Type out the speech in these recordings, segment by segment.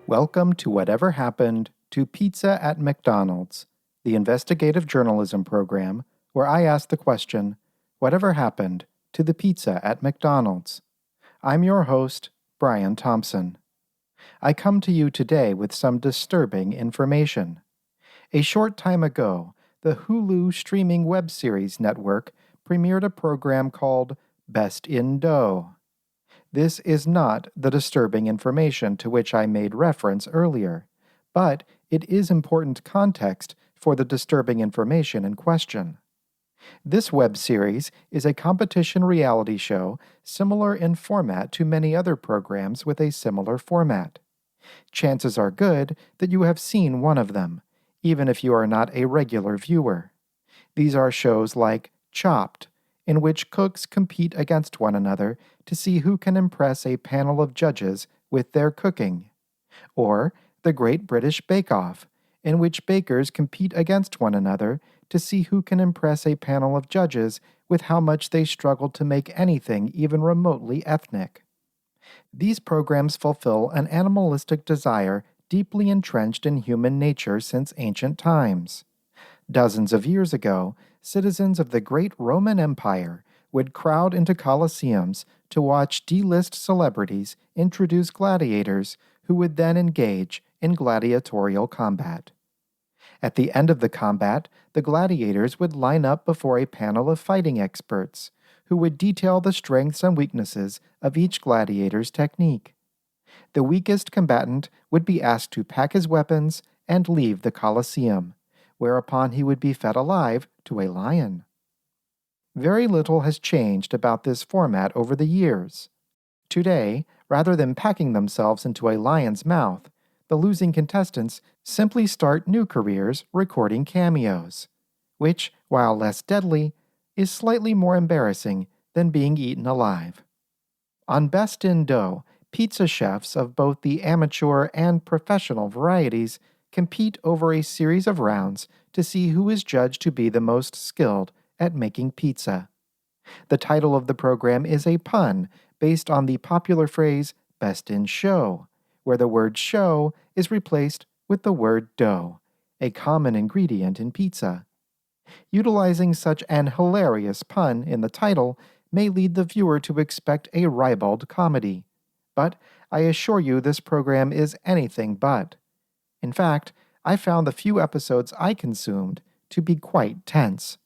Welcome to Whatever Happened to Pizza at McDonald's, the investigative journalism program where I ask the question, Whatever happened to the pizza at McDonald's? I'm your host, Brian Thompson. I come to you today with some disturbing information. A short time ago, the Hulu streaming web series network premiered a program called Best in Dough. This is not the disturbing information to which I made reference earlier, but it is important context for the disturbing information in question. This web series is a competition reality show similar in format to many other programs with a similar format. Chances are good that you have seen one of them, even if you are not a regular viewer. These are shows like Chopped, in which cooks compete against one another to see who can impress a panel of judges with their cooking, or The Great British Bake Off, in which bakers compete against one another to see who can impress a panel of judges with how much they struggle to make anything even remotely ethnic. These programs fulfill an animalistic desire deeply entrenched in human nature since ancient times. Dozens of years ago, citizens of the great Roman Empire would crowd into colosseums to watch D-list celebrities introduce gladiators who would then engage in gladiatorial combat. At the end of the combat, the gladiators would line up before a panel of fighting experts, who would detail the strengths and weaknesses of each gladiator's technique. The weakest combatant would be asked to pack his weapons and leave the Colosseum, whereupon he would be fed alive to a lion. Very little has changed about this format over the years. Today, rather than packing themselves into a lion's mouth, the losing contestants simply start new careers recording cameos, which, while less deadly, is slightly more embarrassing than being eaten alive. On Best in Dough, pizza chefs of both the amateur and professional varieties compete over a series of rounds to see who is judged to be the most skilled at making pizza. The title of the program is a pun based on the popular phrase Best in Show, where the word show is replaced with the word dough, a common ingredient in pizza. Utilizing such an hilarious pun in the title may lead the viewer to expect a ribald comedy, but I assure you this program is anything but. In fact, I found the few episodes I consumed to be quite tense.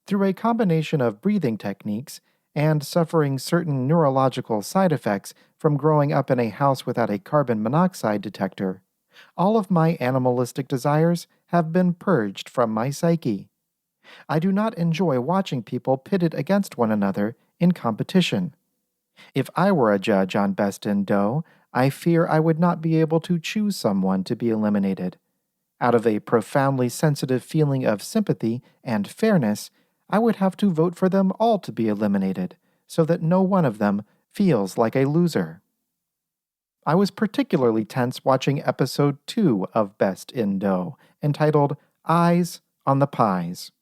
Through a combination of breathing techniques and suffering certain neurological side effects from growing up in a house without a carbon monoxide detector, all of my animalistic desires have been purged from my psyche. I do not enjoy watching people pitted against one another in competition. If I were a judge on Best in Dough, I fear I would not be able to choose someone to be eliminated. Out of a profoundly sensitive feeling of sympathy and fairness, I would have to vote for them all to be eliminated, so that no one of them feels like a loser. I was particularly tense watching episode 2 of Best in Dough, entitled Eyes on the Pies.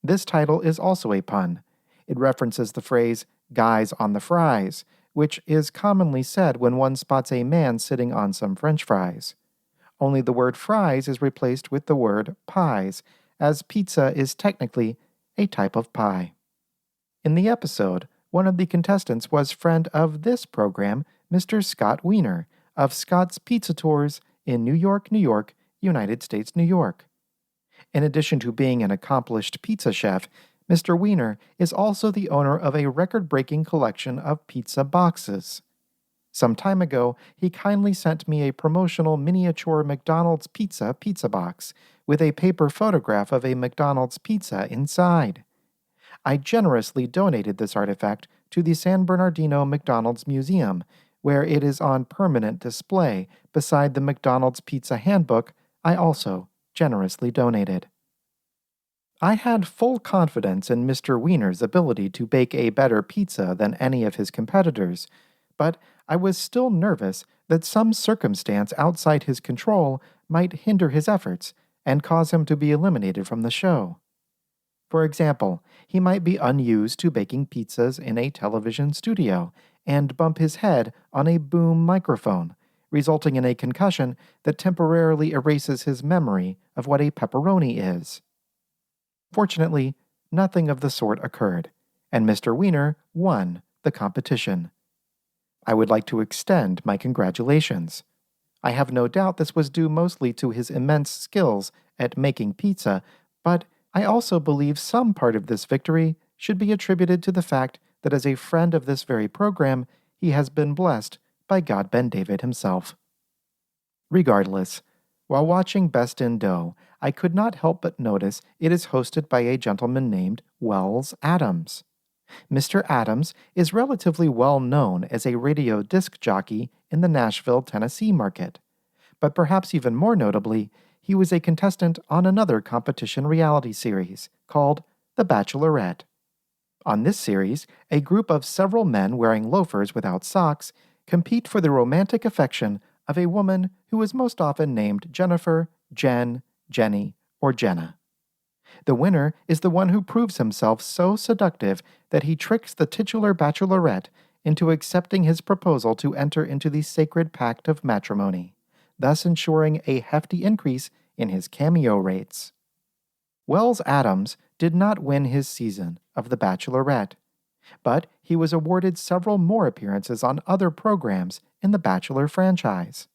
This title is also a pun. It references the phrase, guys on the fries, which is commonly said when one spots a man sitting on some french fries. Only the word fries is replaced with the word pies, as pizza is technically a type of pie. In the episode, one of the contestants was friend of this program, Mr. Scott Wiener, of Scott's Pizza Tours in New York, New York, United States, New York. In addition to being an accomplished pizza chef, Mr. Wiener is also the owner of a record-breaking collection of pizza boxes. Some time ago, he kindly sent me a promotional miniature McDonald's pizza box with a paper photograph of a McDonald's pizza inside. I generously donated this artifact to the San Bernardino McDonald's Museum, where it is on permanent display beside the McDonald's Pizza Handbook I also generously donated. I had full confidence in Mr. Wiener's ability to bake a better pizza than any of his competitors, but I was still nervous that some circumstance outside his control might hinder his efforts and cause him to be eliminated from the show. For example, he might be unused to baking pizzas in a television studio and bump his head on a boom microphone, resulting in a concussion that temporarily erases his memory of what a pepperoni is. Fortunately, nothing of the sort occurred, and Mr. Wiener won the competition. I would like to extend my congratulations. I have no doubt this was due mostly to his immense skills at making pizza, but I also believe some part of this victory should be attributed to the fact that as a friend of this very program, he has been blessed by God Ben David himself. Regardless, while watching Best in Dough, I could not help but notice it is hosted by a gentleman named Wells Adams. Mr. Adams is relatively well known as a radio disc jockey in the Nashville, Tennessee market, but perhaps even more notably, he was a contestant on another competition reality series called The Bachelorette. On this series, a group of several men wearing loafers without socks compete for the romantic affection of a woman who is most often named Jennifer, Jen, Jenny, or Jenna. The winner is the one who proves himself so seductive that he tricks the titular bachelorette into accepting his proposal to enter into the sacred pact of matrimony, thus ensuring a hefty increase in his cameo rates. Wells Adams did not win his season of The Bachelorette, but he was awarded several more appearances on other programs in the Bachelor franchise.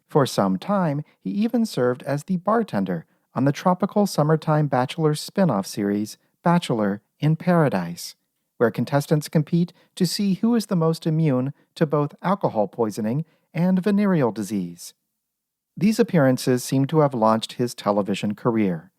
For some time, he even served as the bartender on the tropical summertime Bachelor spin-off series Bachelor in Paradise, where contestants compete to see who is the most immune to both alcohol poisoning and venereal disease. These appearances seem to have launched his television career,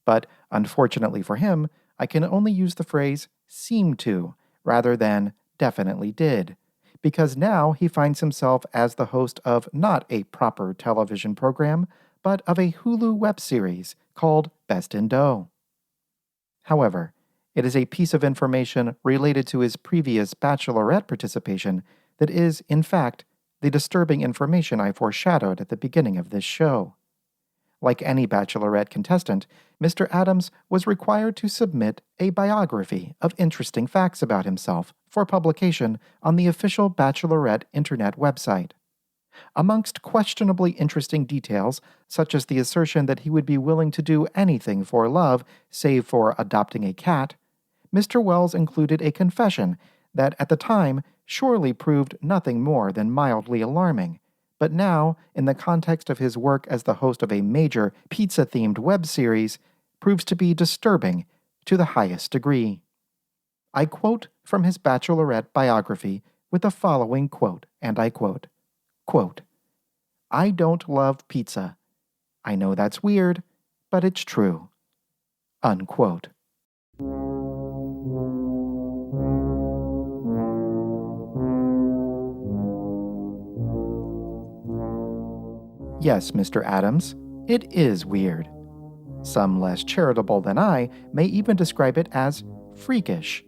but unfortunately for him, I can only use the phrase seem to rather than definitely did, because now he finds himself as the host of not a proper television program, but of a Hulu web series called Best in Dough. However, it is a piece of information related to his previous Bachelorette participation that is, in fact, the disturbing information I foreshadowed at the beginning of this show. Like any Bachelorette contestant, Mr. Adams was required to submit a biography of interesting facts about himself for publication on the official Bachelorette internet website. Amongst questionably interesting details, such as the assertion that he would be willing to do anything for love, save for adopting a cat, Mr. Wells included a confession that at the time surely proved nothing more than mildly alarming, but now, in the context of his work as the host of a major pizza-themed web series, proves to be disturbing to the highest degree. I quote from his Bachelorette biography with the following quote, and I quote, "I don't love pizza. I know that's weird, but it's true." Unquote. Yes, Mr. Adams, it is weird. Some less charitable than I may even describe it as freakish.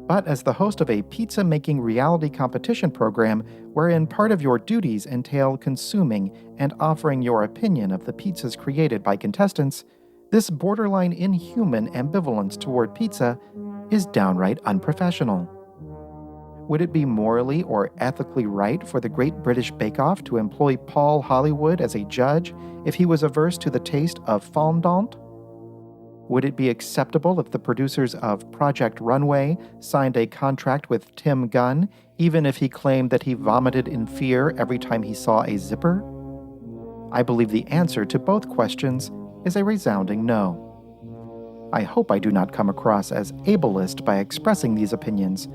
But as the host of a pizza-making reality competition program wherein part of your duties entail consuming and offering your opinion of the pizzas created by contestants, this borderline inhuman ambivalence toward pizza is downright unprofessional. Would it be morally or ethically right for the Great British Bake Off to employ Paul Hollywood as a judge if he was averse to the taste of fondant? Would it be acceptable if the producers of Project Runway signed a contract with Tim Gunn, even if he claimed that he vomited in fear every time he saw a zipper? I believe the answer to both questions is a resounding no. I hope I do not come across as ableist by expressing these opinions.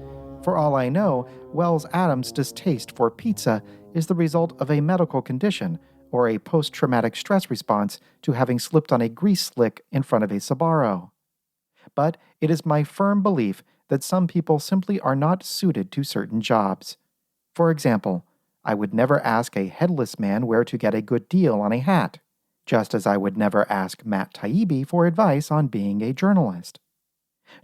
For all I know, Wells Adams' distaste for pizza is the result of a medical condition or a post-traumatic stress response to having slipped on a grease slick in front of a Sbarro. But it is my firm belief that some people simply are not suited to certain jobs. For example, I would never ask a headless man where to get a good deal on a hat, just as I would never ask Matt Taibbi for advice on being a journalist.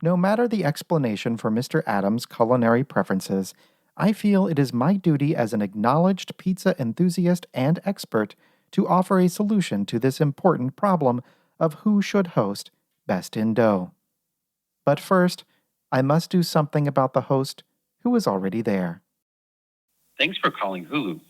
No matter the explanation for Mr. Adams' culinary preferences, I feel it is my duty as an acknowledged pizza enthusiast and expert to offer a solution to this important problem of who should host Best in Dough. But first, I must do something about the host who is already there. Thanks for calling Hulu.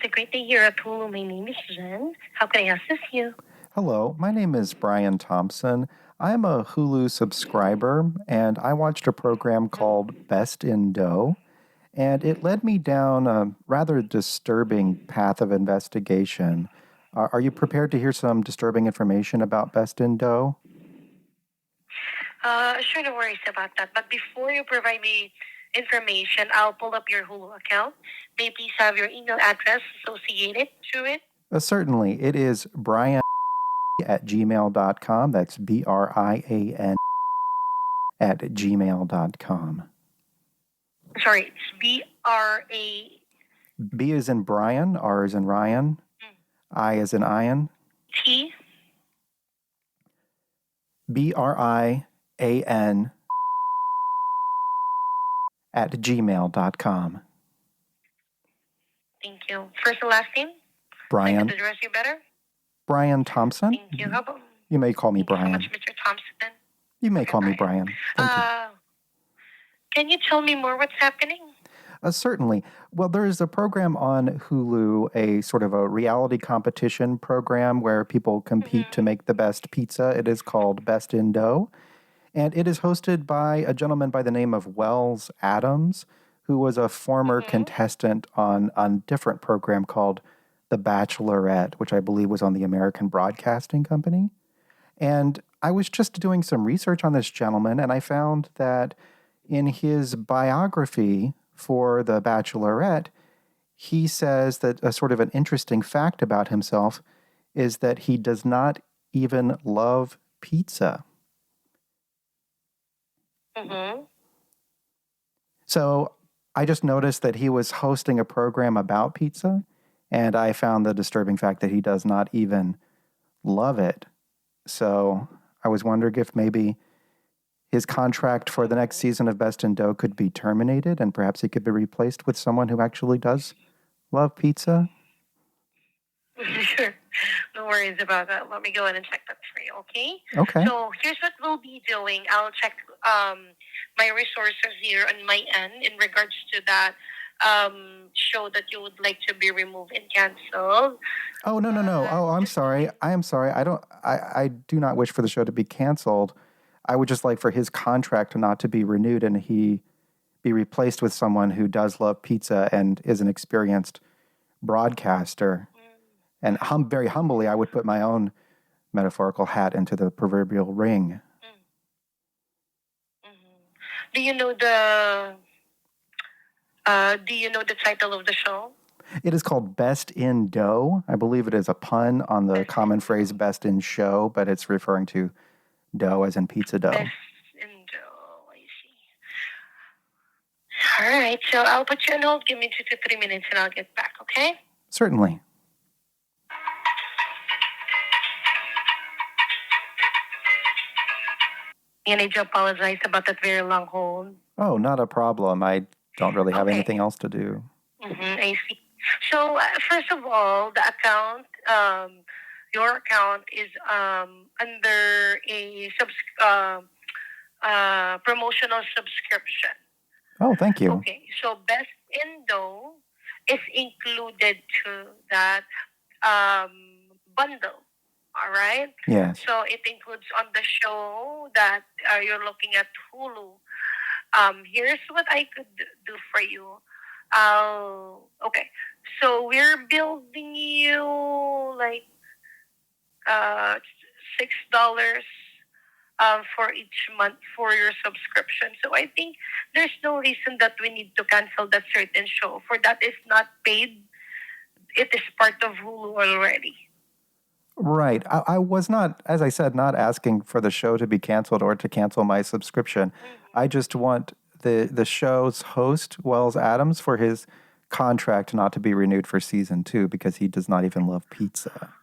It's a great day here at Hulu. My name is Jen. How can I assist you? Hello, my name is Brian Thompson. I'm a Hulu subscriber, and I watched a program called Best in Dough, and it led me down a rather disturbing path of investigation. Are you prepared to hear some disturbing information about Best in Dough? Sure, no worries about that. But before you provide me information, I'll pull up your Hulu account. May I please have your email address associated to it? Certainly. It is brian@gmail.com. That's BRIAN at gmail.com. Sorry, it's B-R-A... B is in Brian, R is in Ryan, I is in Ian. T? BRIAN at gmail.com. Thank you. First and last name? Brian. I can address you better? Brian Thompson. Thank you. How about... You may call me Thank you so Brian. much, Mr. Thompson. You may call me Brian. Thank you. Can you tell me more what's happening? Certainly. Well, there is a program on Hulu, a sort of a reality competition program where people compete to make the best pizza. It is called Best in Dough. And it is hosted by a gentleman by the name of Wells Adams, who was a former contestant on a different program called The Bachelorette, which I believe was on the American Broadcasting Company. And I was just doing some research on this gentleman, and I found that in his biography for The Bachelorette, he says that a sort of an interesting fact about himself is that he does not even love pizza. So I just noticed that he was hosting a program about pizza, and I found the disturbing fact that he does not even love it. So I was wondering if maybe his contract for the next season of Best in Dough could be terminated, and perhaps he could be replaced with someone who actually does love pizza. Sure. No worries about that. Let me go ahead and check that for you, okay? Okay. So here's what we'll be doing. I'll check my resources here on my end in regards to that show that you would like to be removed and canceled. Oh, no. Oh, I'm sorry. I am sorry. I do not wish for the show to be canceled. I would just like for his contract not to be renewed and he be replaced with someone who does love pizza and is an experienced broadcaster. And very humbly, I would put my own metaphorical hat into the proverbial ring. Do you know the title of the show? It is called Best in Dough. I believe it is a pun on the common phrase best in show, but it's referring to dough as in pizza dough. Best in Dough, I see. All right, so I'll put you on hold. Give me 2 to 3 minutes and I'll get back, okay? Certainly. I need to apologize about that very long hold. Oh, not a problem. I don't really have anything else to do. I see. So, first of all, the account, your account is under a promotional subscription. Oh, thank you. Okay, so Best in Dough is included to that bundle. All right? Yes. So it includes on the show that you're looking at Hulu. Here's what I could do for you. Okay. So we're building you like $6 for each month for your subscription. So I think there's no reason that we need to cancel that certain show. For that is not paid. It is part of Hulu already. Right. I was not, as I said, not asking for the show to be canceled or to cancel my subscription. I just want the show's host, Wells Adams, for his contract not to be renewed for season 2 because he does not even love pizza.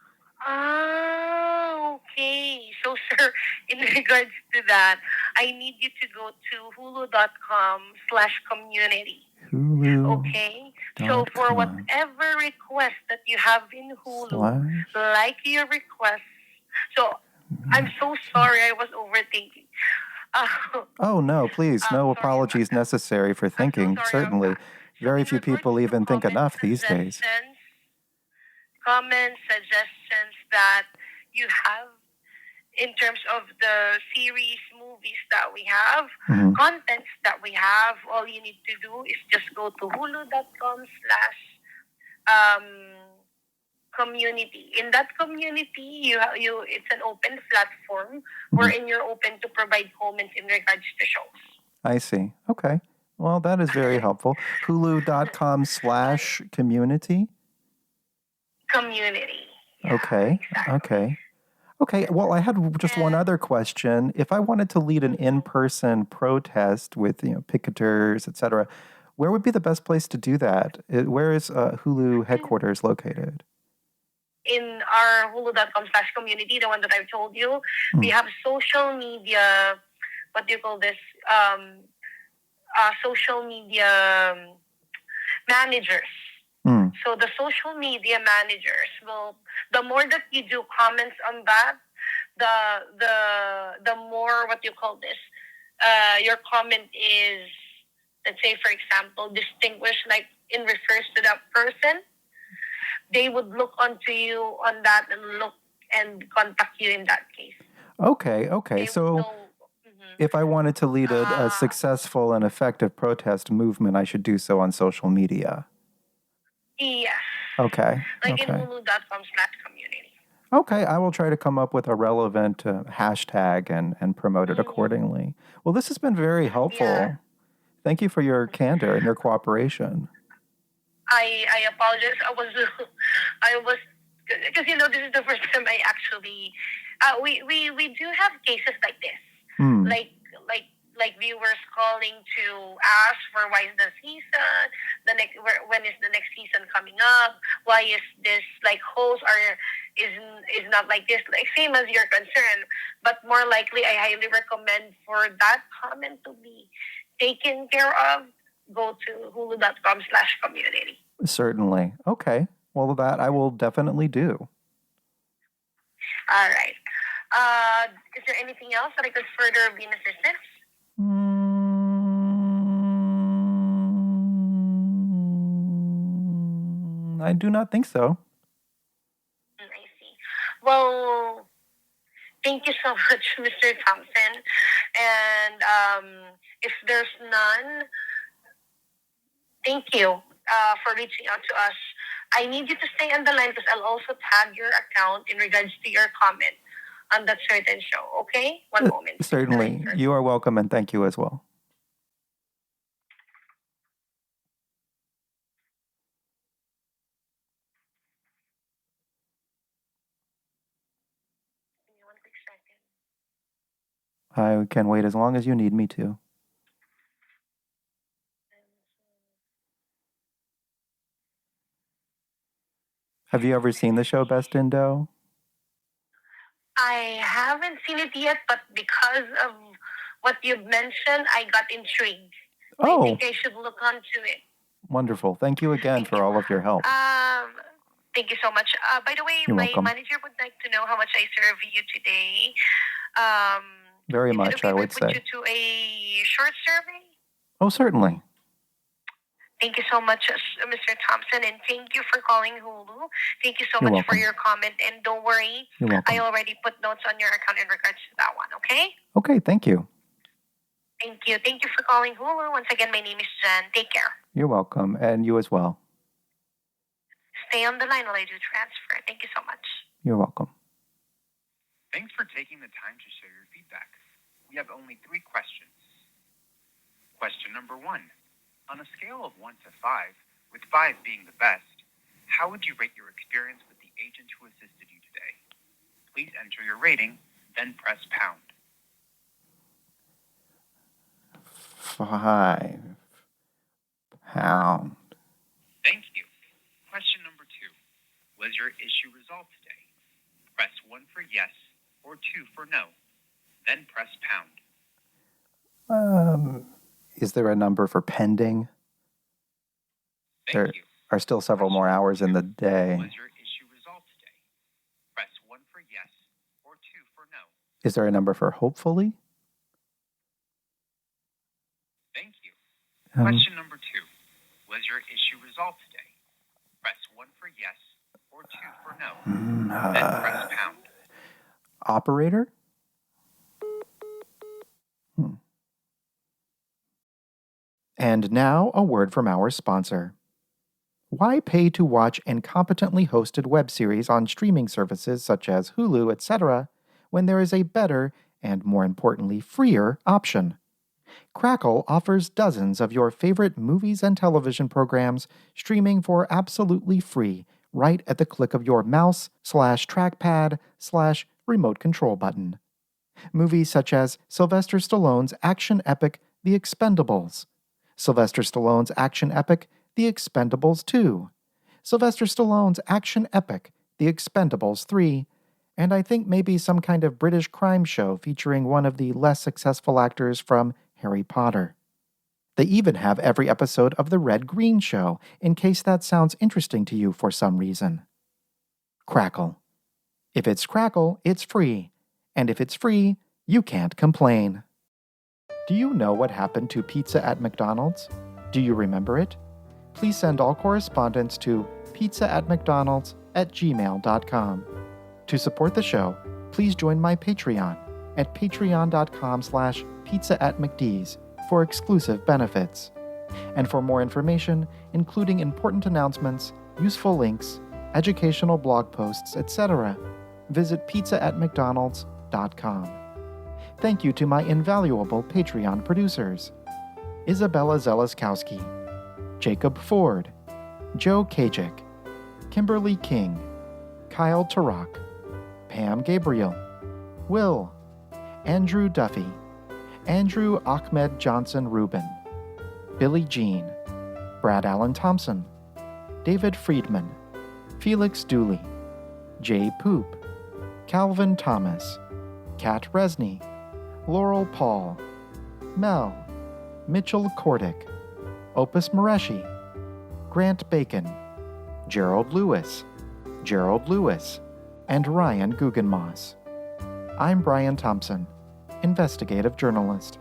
Okay. So, sir, in regards to that, I need you to go to hulu.com/community. Hulu. Okay. So for whatever request that you have in Hulu, like your request. So I'm so sorry, I was overthinking. Oh no, please, no apologies necessary for thinking. Certainly, very few people even think enough these days. comments, suggestions that you have in terms of the series, movies that we have, contents that we have. All you need to do is just go to hulu.com/community. In that community, you it's an open platform wherein you're open to provide comments in regards to shows. I see. Okay. Well, that is very helpful. Hulu.com/community. Community. Yeah, Okay. exactly. Okay. Okay. Well, I had just one other question. If I wanted to lead an in-person protest with, picketers, etc., where would be the best place to do that? Where is Hulu headquarters located? In our hulu.com/community, the one that I've told you, we have social media. What do you call this? Social media managers. So the social media managers will, the more that you do comments on that, the more, what you call this, your comment is, let's say for example, distinguished, like in refers to that person, they would look onto you on that and look and contact you in that case. Okay. So if I wanted to lead a successful and effective protest movement, I should do so on social media. Yes. Okay. Like in hulu.com/community. Okay, I will try to come up with a relevant hashtag and promote it accordingly. Well, this has been very helpful. Yeah. Thank you for your candor and your cooperation. I apologize. I was, because this is the first time I actually, we do have cases like this, like viewers calling to ask for why is the season, when is the next season coming up, why is this, like, host is not like this, like same as your concern, but more likely I highly recommend for that comment to be taken care of. Go to hulu.com/community. Certainly. Okay. Well, that I will definitely do. All right. Is there anything else that I could further be in assistance? I do not think so. I see. Well, thank you so much, Mr. Thompson. And if there's none, thank you for reaching out to us. I need you to stay on the line because I'll also tag your account in regards to your comment on that certain show. Okay? One moment. Certainly. You are welcome, and thank you as well. One quick second. I can wait as long as you need me to. Have you ever seen the show Best in Dough? I haven't seen it yet, but because of what you've mentioned, I got intrigued. Oh. I think I should look onto it. Wonderful. Thank you again for all of your help. Thank you so much. By the way, You're my welcome. manager would like to know how much I serve you today. Very much, I would say. Put you to a short survey. Oh, certainly. Thank you so much, Mr. Thompson, and thank you for calling Hulu. Thank you so You're much welcome. for your comment, and don't worry, You're welcome. I already put notes on your account in regards to that one, okay? Okay, thank you. Thank you. Thank you for calling Hulu. Once again, my name is Jen. Take care. You're welcome, and you as well. Stay on the line while I do transfer. Thank you so much. You're welcome. Thanks for taking the time to share your feedback. We have only 3 questions. Question number 1. On a scale of 1 to 5, with 5 being the best, how would you rate your experience with the agent who assisted you today? Please enter your rating, then press pound. 5 pound. Thank you. Question number 2. Was your issue resolved today? Press 1 for yes or 2 for no, then press pound. Is there a number for pending? Thank you. Are still several more hours in the day. Was your issue resolved today? Press 1 for yes or 2 for no. Is there a number for hopefully? Thank you. Question number 2. Was your issue resolved today? Press 1 for yes or or 2 for no. Then press pound. Operator? And now, a word from our sponsor. Why pay to watch incompetently hosted web series on streaming services such as Hulu, etc., when there is a better, and more importantly, freer option? Crackle offers dozens of your favorite movies and television programs streaming for absolutely free right at the click of your mouse/trackpad/remote control button. Movies such as Sylvester Stallone's action epic The Expendables, Sylvester Stallone's action epic The Expendables 2, Sylvester Stallone's action epic The Expendables 3, and I think maybe some kind of British crime show featuring one of the less successful actors from Harry Potter. They even have every episode of The Red Green Show, in case that sounds interesting to you for some reason. Crackle. If it's Crackle, it's free. And if it's free, you can't complain. Do you know what happened to pizza at McDonald's? Do you remember it? Please send all correspondence to pizza@mcdonalds@gmail.com. To support the show, please join my Patreon at patreon.com/pizza@mcd's for exclusive benefits. And for more information, including important announcements, useful links, educational blog posts, etc., visit pizza@mcdonalds.com. Thank you to my invaluable Patreon producers: Isabella Zelaskowski, Jacob Ford, Joe Kajik, Kimberly King, Kyle Tarak, Pam Gabriel, Will, Andrew Duffy, Andrew Ahmed Johnson Rubin, Billy Jean, Brad Allen Thompson, David Friedman, Felix Dooley, Jay Poop, Calvin Thomas, Kat Resney, Laurel Paul, Mel, Mitchell Kordick, Opus Mareshi, Grant Bacon, Gerald Lewis, and Ryan Guggenmoss. I'm Brian Thompson, investigative journalist.